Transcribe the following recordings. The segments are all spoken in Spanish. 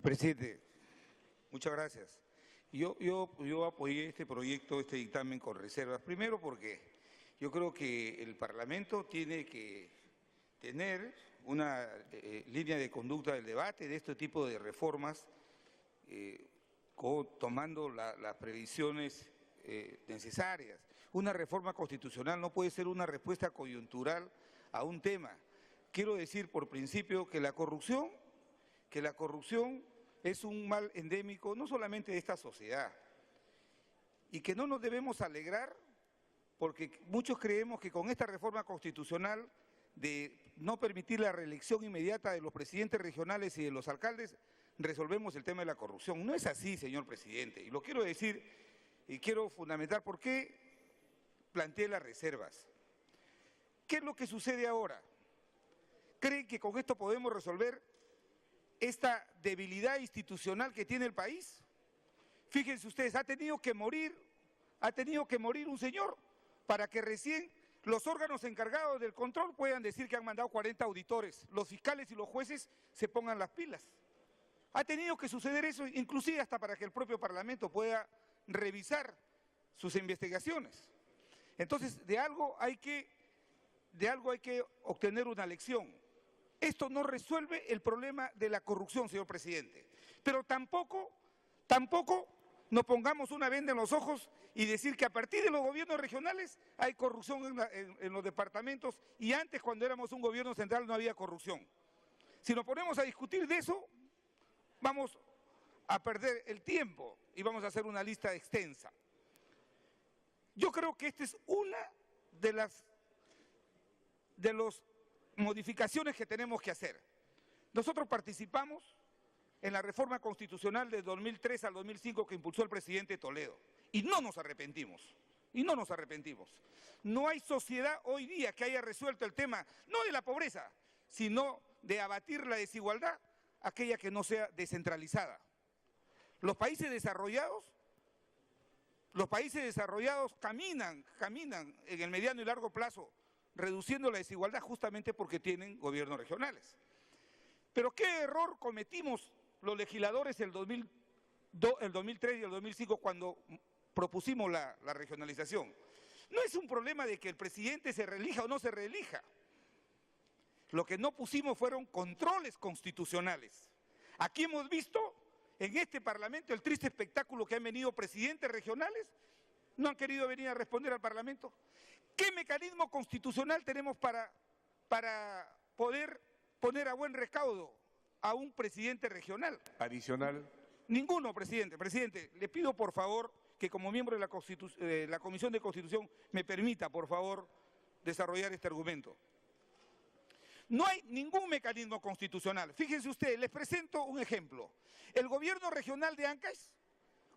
Presidente, muchas gracias. Yo apoyé este proyecto, este dictamen con reservas. Primero porque yo creo que el Parlamento tiene que tener una línea de conducta del debate de este tipo de reformas, tomando las previsiones necesarias. Una reforma constitucional no puede ser una respuesta coyuntural a un tema. Quiero decir por principio que la corrupción es un mal endémico no solamente de esta sociedad y que no nos debemos alegrar porque muchos creemos que con esta reforma constitucional de no permitir la reelección inmediata de los presidentes regionales y de los alcaldes, resolvemos el tema de la corrupción. No es así, señor presidente, y lo quiero decir y quiero fundamentar por qué planteé las reservas. ¿Qué es lo que sucede ahora? ¿Creen que con esto podemos resolver esta debilidad institucional que tiene el país? Fíjense ustedes, ha tenido que morir un señor para que recién los órganos encargados del control puedan decir que han mandado 40 auditores, los fiscales y los jueces se pongan las pilas. Ha tenido que suceder eso, inclusive hasta para que el propio Parlamento pueda revisar sus investigaciones. Entonces, de algo hay que obtener una lección. Esto no resuelve el problema de la corrupción, señor presidente, pero tampoco nos pongamos una venda en los ojos y decir que a partir de los gobiernos regionales hay corrupción en los departamentos y antes cuando éramos un gobierno central no había corrupción. Si nos ponemos a discutir de eso, vamos a perder el tiempo y vamos a hacer una lista extensa. Yo creo que esta es una de las modificaciones que tenemos que hacer. Nosotros participamos en la reforma constitucional de 2003 al 2005 que impulsó el presidente Toledo y no nos arrepentimos, No hay sociedad hoy día que haya resuelto el tema, no de la pobreza, sino de abatir la desigualdad, aquella que no sea descentralizada. Los países desarrollados caminan en el mediano y largo plazo reduciendo la desigualdad justamente porque tienen gobiernos regionales. Pero ¿qué error cometimos los legisladores el 2003 y el 2005 cuando propusimos la regionalización? No es un problema de que el presidente se reelija o no se reelija. Lo que no pusimos fueron controles constitucionales. Aquí hemos visto en este Parlamento el triste espectáculo que han venido presidentes regionales, no han querido venir a responder al Parlamento. ¿Qué mecanismo constitucional tenemos para poder poner a buen recaudo a un presidente regional? Adicional. Ninguno, presidente. Presidente, le pido por favor que como miembro de la Comisión de Constitución me permita, por favor, desarrollar este argumento. No hay ningún mecanismo constitucional. Fíjense ustedes, les presento un ejemplo. El gobierno regional de Ancash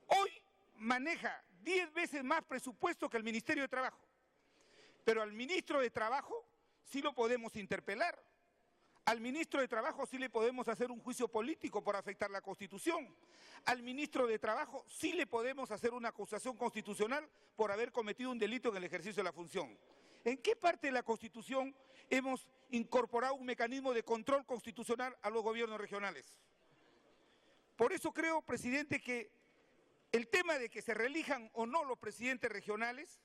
hoy maneja 10 veces más presupuesto que el Ministerio de Trabajo. Pero al ministro de Trabajo sí lo podemos interpelar. Al ministro de Trabajo sí le podemos hacer un juicio político por afectar la Constitución. Al ministro de Trabajo sí le podemos hacer una acusación constitucional por haber cometido un delito en el ejercicio de la función. ¿En qué parte de la Constitución hemos incorporado un mecanismo de control constitucional a los gobiernos regionales? Por eso creo, presidente, que el tema de que se reelijan o no los presidentes regionales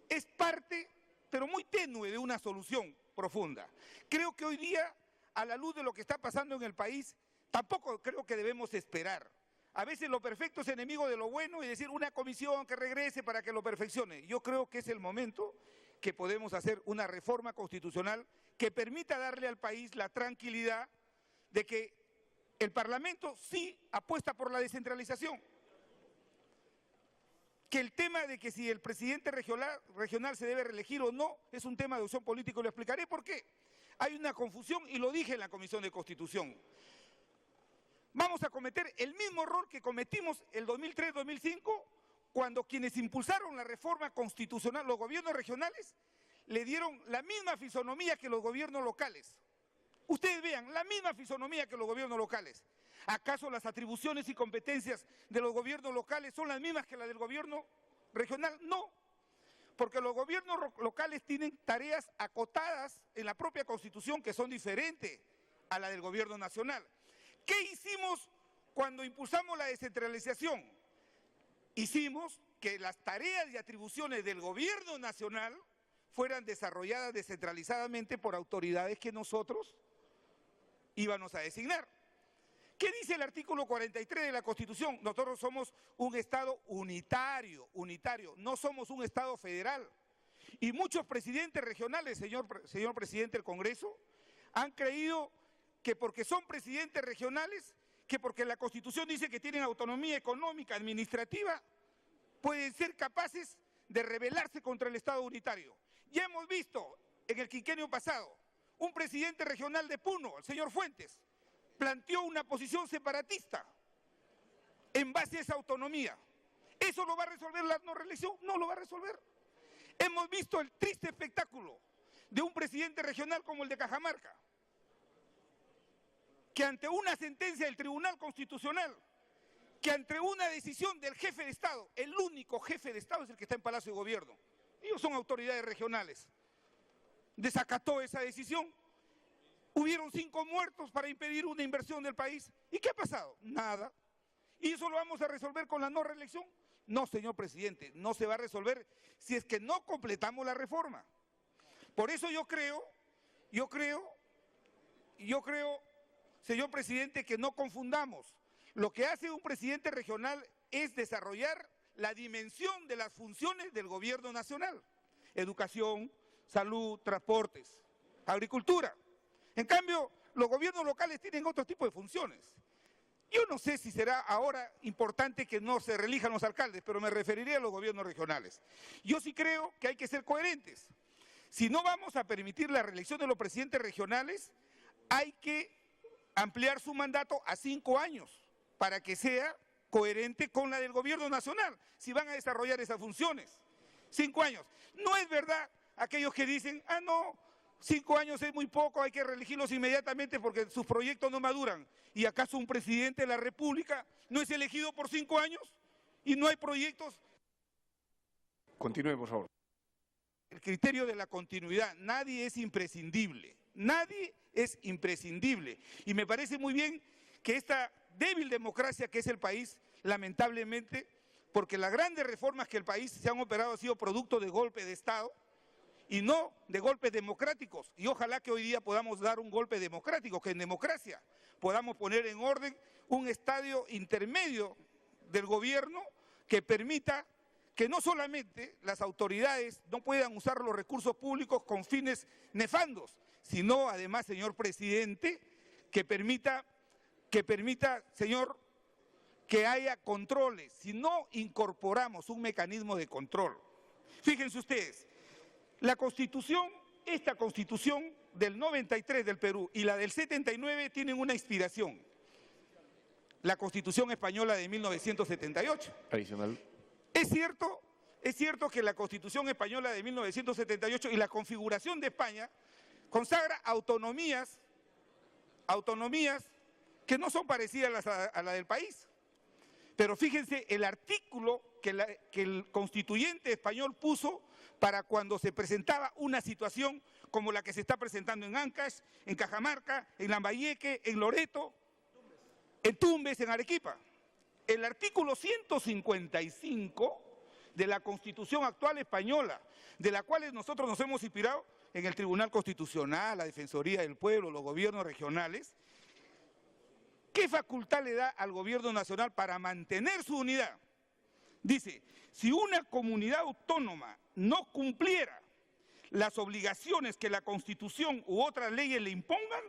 es parte, pero muy tenue, de una solución profunda. Creo que hoy día, a la luz de lo que está pasando en el país, tampoco creo que debemos esperar. A veces lo perfecto es enemigo de lo bueno y decir una comisión que regrese para que lo perfeccione. Yo creo que es el momento que podemos hacer una reforma constitucional que permita darle al país la tranquilidad de que el Parlamento sí apuesta por la descentralización. Que el tema de que si el presidente regional se debe reelegir o no es un tema de opción política, y lo explicaré por qué. Hay una confusión y lo dije en la Comisión de Constitución. Vamos a cometer el mismo error que cometimos el 2003-2005 cuando quienes impulsaron la reforma constitucional, los gobiernos regionales, le dieron la misma fisonomía que los gobiernos locales. Ustedes vean, la misma fisonomía que los gobiernos locales. ¿Acaso las atribuciones y competencias de los gobiernos locales son las mismas que las del gobierno regional? No, porque los gobiernos locales tienen tareas acotadas en la propia Constitución que son diferentes a la del gobierno nacional. ¿Qué hicimos cuando impulsamos la descentralización? Hicimos que las tareas y atribuciones del gobierno nacional fueran desarrolladas descentralizadamente por autoridades que nosotros íbamos a designar. ¿Qué dice el artículo 43 de la Constitución? Nosotros somos un Estado unitario, no somos un Estado federal. Y muchos presidentes regionales, señor presidente del Congreso, han creído que porque son presidentes regionales, que porque la Constitución dice que tienen autonomía económica, administrativa, pueden ser capaces de rebelarse contra el Estado unitario. Ya hemos visto en el quinquenio pasado, un presidente regional de Puno, el señor Fuentes, planteó una posición separatista en base a esa autonomía. ¿Eso lo va a resolver la no reelección? No lo va a resolver. Hemos visto el triste espectáculo de un presidente regional como el de Cajamarca, que ante una sentencia del Tribunal Constitucional, que ante una decisión del jefe de Estado, el único jefe de Estado es el que está en Palacio de Gobierno, ellos son autoridades regionales, desacató esa decisión. Hubieron 5 muertos para impedir una inversión del país. ¿Y qué ha pasado? Nada. ¿Y eso lo vamos a resolver con la no reelección? No, señor presidente, no se va a resolver si es que no completamos la reforma. Por eso yo creo, señor presidente, que no confundamos. Lo que hace un presidente regional es desarrollar la dimensión de las funciones del gobierno nacional. Educación, salud, transportes, agricultura. En cambio, los gobiernos locales tienen otro tipo de funciones. Yo no sé si será ahora importante que no se reelijan los alcaldes, pero me referiré a los gobiernos regionales. Yo sí creo que hay que ser coherentes. Si no vamos a permitir la reelección de los presidentes regionales, hay que ampliar su mandato a 5 años para que sea coherente con la del gobierno nacional, si van a desarrollar esas funciones. 5 años. No es verdad aquellos que dicen, no, 5 años es muy poco, hay que reelegirlos inmediatamente porque sus proyectos no maduran. ¿Y acaso un presidente de la República no es elegido por 5 años y no hay proyectos? Continúe, por favor. El criterio de la continuidad, nadie es imprescindible, nadie es imprescindible. Y me parece muy bien que esta débil democracia que es el país, lamentablemente, porque las grandes reformas que el país se han operado han sido producto de golpe de Estado, y no de golpes democráticos. Y ojalá que hoy día podamos dar un golpe democrático, que en democracia podamos poner en orden un estadio intermedio del gobierno que permita que no solamente las autoridades no puedan usar los recursos públicos con fines nefandos, sino además, señor presidente, que permita, señor, que haya controles. Si no incorporamos un mecanismo de control, fíjense ustedes, la Constitución, esta Constitución del 93 del Perú y la del 79 tienen una inspiración. La Constitución española de 1978. Adicional. Es cierto que la Constitución española de 1978 y la configuración de España consagra autonomías que no son parecidas a la del país. Pero fíjense el artículo que el constituyente español puso para cuando se presentaba una situación como la que se está presentando en Ancash, en Cajamarca, en Lambayeque, en Loreto, en Tumbes, en Arequipa. El artículo 155 de la Constitución actual española, de la cual nosotros nos hemos inspirado en el Tribunal Constitucional, la Defensoría del Pueblo, los gobiernos regionales, ¿qué facultad le da al gobierno nacional para mantener su unidad? Dice, si una comunidad autónoma no cumpliera las obligaciones que la Constitución u otras leyes le impongan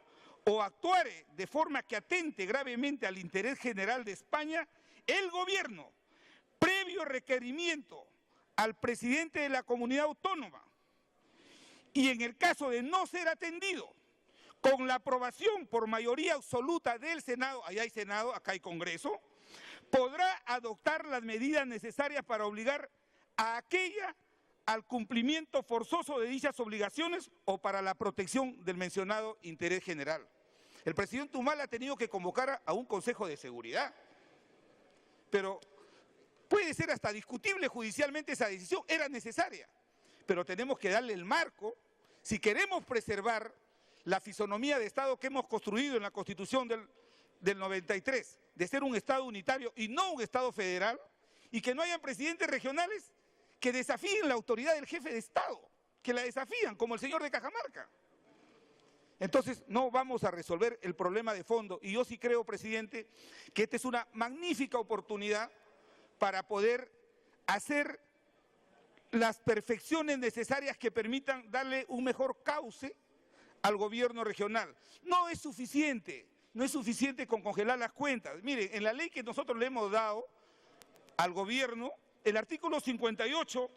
o actuare de forma que atente gravemente al interés general de España, el gobierno, previo requerimiento al presidente de la comunidad autónoma y en el caso de no ser atendido, con la aprobación por mayoría absoluta del Senado, allá hay Senado, acá hay Congreso, podrá adoptar las medidas necesarias para obligar a aquella al cumplimiento forzoso de dichas obligaciones o para la protección del mencionado interés general. El presidente Humala ha tenido que convocar a un Consejo de Seguridad, pero puede ser hasta discutible judicialmente esa decisión, era necesaria, pero tenemos que darle el marco si queremos preservar la fisonomía de Estado que hemos construido en la Constitución del 93 de ser un Estado unitario y no un Estado federal, y que no hayan presidentes regionales que desafíen la autoridad del jefe de Estado, que la desafían, como el señor de Cajamarca. Entonces, no vamos a resolver el problema de fondo. Y yo sí creo, presidente, que esta es una magnífica oportunidad para poder hacer las perfecciones necesarias que permitan darle un mejor cauce al gobierno regional. No es suficiente con congelar las cuentas. Miren, en la ley que nosotros le hemos dado al gobierno, el artículo 58,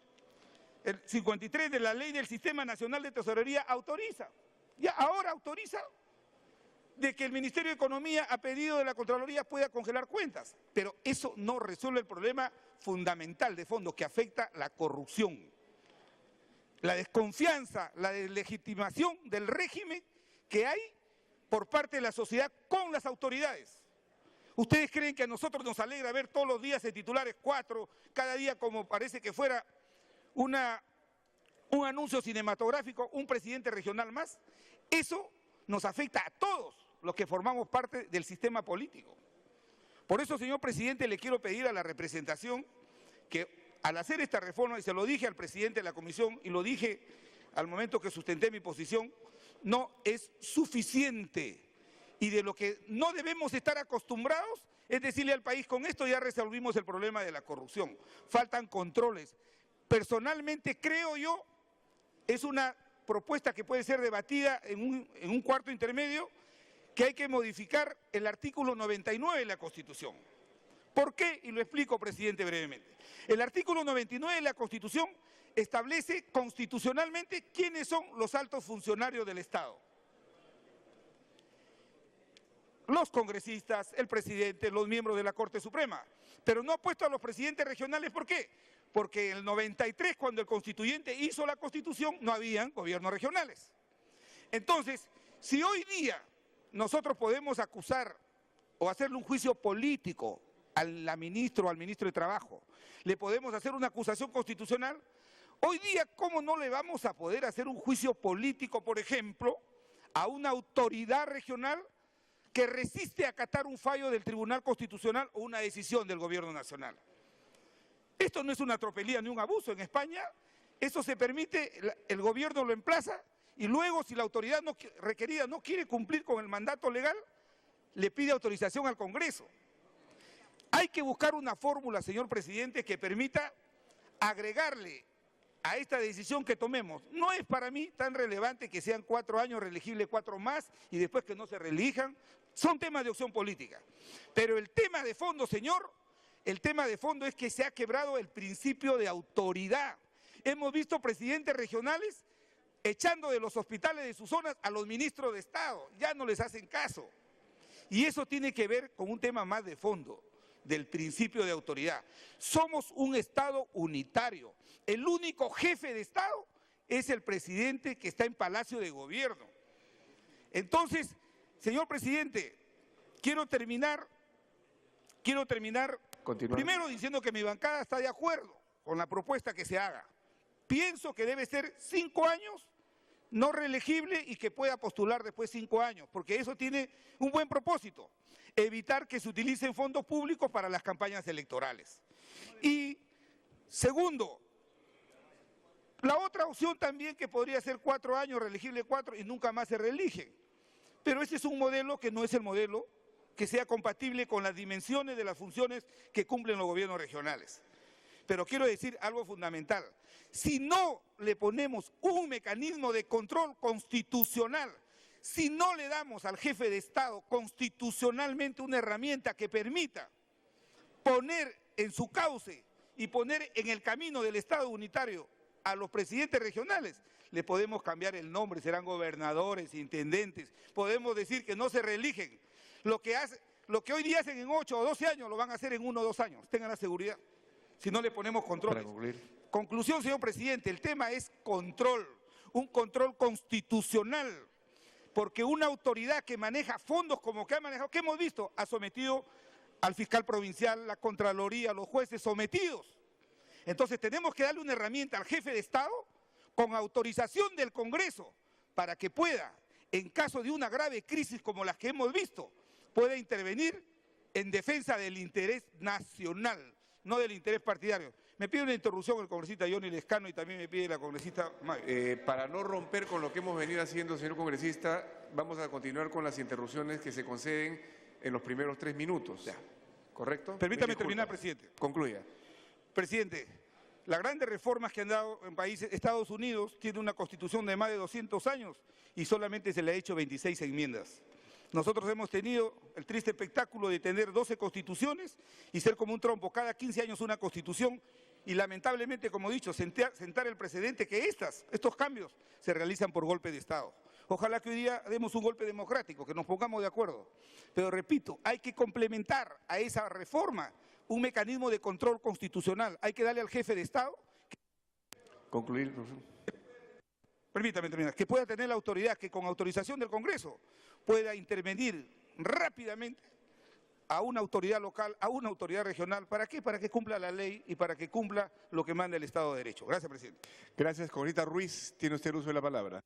el 53 de la Ley del Sistema Nacional de Tesorería autoriza. Ya ahora autoriza de que el Ministerio de Economía, a pedido de la Contraloría, pueda congelar cuentas. Pero eso no resuelve el problema fundamental de fondo que afecta la corrupción, la desconfianza, la deslegitimación del régimen que hay por parte de la sociedad con las autoridades. ¿Ustedes creen que a nosotros nos alegra ver todos los días en titulares 4, cada día como parece que fuera un anuncio cinematográfico, un presidente regional más? Eso nos afecta a todos los que formamos parte del sistema político. Por eso, señor presidente, le quiero pedir a la representación que al hacer esta reforma, y se lo dije al presidente de la comisión y lo dije al momento que sustenté mi posición, no es suficiente. Y de lo que no debemos estar acostumbrados es decirle al país, con esto ya resolvimos el problema de la corrupción. Faltan controles. Personalmente creo yo, es una propuesta que puede ser debatida en un cuarto intermedio, que hay que modificar el artículo 99 de la Constitución. ¿Por qué? Y lo explico, presidente, brevemente. El artículo 99 de la Constitución establece constitucionalmente quiénes son los altos funcionarios del Estado. Los congresistas, el presidente, los miembros de la Corte Suprema. Pero no ha puesto a los presidentes regionales, ¿por qué? Porque en el 93, cuando el constituyente hizo la Constitución, no habían gobiernos regionales. Entonces, si hoy día nosotros podemos acusar o hacerle un juicio político a la ministra o al ministro de Trabajo, le podemos hacer una acusación constitucional, hoy día, ¿cómo no le vamos a poder hacer un juicio político, por ejemplo, a una autoridad regional que resiste a acatar un fallo del Tribunal Constitucional o una decisión del Gobierno Nacional? Esto no es una tropelía ni un abuso. En España eso se permite, el gobierno lo emplaza y luego, si la autoridad requerida no quiere cumplir con el mandato legal, le pide autorización al Congreso. Hay que buscar una fórmula, señor presidente, que permita agregarle a esta decisión que tomemos. No es para mí tan relevante que sean 4 años, reelegible 4 más y después que no se reelijan. Son temas de opción política. Pero el tema de fondo, señor, el tema de fondo es que se ha quebrado el principio de autoridad. Hemos visto presidentes regionales echando de los hospitales de sus zonas a los ministros de Estado. Ya no les hacen caso. Y eso tiene que ver con un tema más de fondo, del principio de autoridad. Somos un Estado unitario. El único jefe de Estado es el presidente que está en Palacio de Gobierno. Entonces, señor presidente, quiero terminar primero diciendo que mi bancada está de acuerdo con la propuesta que se haga. Pienso que debe ser 5 años, no reelegible y que pueda postular después 5 años, porque eso tiene un buen propósito, evitar que se utilicen fondos públicos para las campañas electorales. Y segundo, la otra opción también que podría ser 4 años, reelegible 4 y nunca más se reeligen. Pero ese es un modelo que no es el modelo que sea compatible con las dimensiones de las funciones que cumplen los gobiernos regionales. Pero quiero decir algo fundamental. Si no le ponemos un mecanismo de control constitucional, si no le damos al jefe de Estado constitucionalmente una herramienta que permita poner en su cauce y poner en el camino del Estado unitario a los presidentes regionales, le podemos cambiar el nombre, serán gobernadores, intendentes, podemos decir que no se reeligen. Lo que hoy día hacen en 8 o 12 años, lo van a hacer en 1 o 2 años, tengan la seguridad, si no le ponemos controles. Conclusión, señor presidente, el tema es control, un control constitucional, porque una autoridad que maneja fondos como que ha manejado, ¿qué hemos visto? Ha sometido al fiscal provincial, la Contraloría, los jueces sometidos. Entonces tenemos que darle una herramienta al jefe de Estado con autorización del Congreso para que pueda, en caso de una grave crisis como las que hemos visto, pueda intervenir en defensa del interés nacional, no del interés partidario. Me pide una interrupción el congresista Johnny Lescano y también me pide la congresista Mayo. Para no romper con lo que hemos venido haciendo, señor congresista, vamos a continuar con las interrupciones que se conceden en los primeros 3 minutos. Ya. ¿Correcto? Permítame terminar, presidente. Concluya. Presidente, las grandes reformas que han dado en países, Estados Unidos tiene una constitución de más de 200 años y solamente se le ha hecho 26 enmiendas. Nosotros hemos tenido el triste espectáculo de tener 12 constituciones y ser como un trompo, cada 15 años una constitución y lamentablemente, como he dicho, sentar el precedente que estos cambios se realizan por golpe de Estado. Ojalá que hoy día demos un golpe democrático, que nos pongamos de acuerdo. Pero repito, hay que complementar a esa reforma un mecanismo de control constitucional. Hay que darle al jefe de Estado. Concluir, profesor. Permítame terminar. Que pueda tener la autoridad, que con autorización del Congreso pueda intervenir rápidamente a una autoridad local, a una autoridad regional. ¿Para qué? Para que cumpla la ley y para que cumpla lo que manda el Estado de Derecho. Gracias, presidente. Gracias, congresista Ruiz. Tiene usted el uso de la palabra.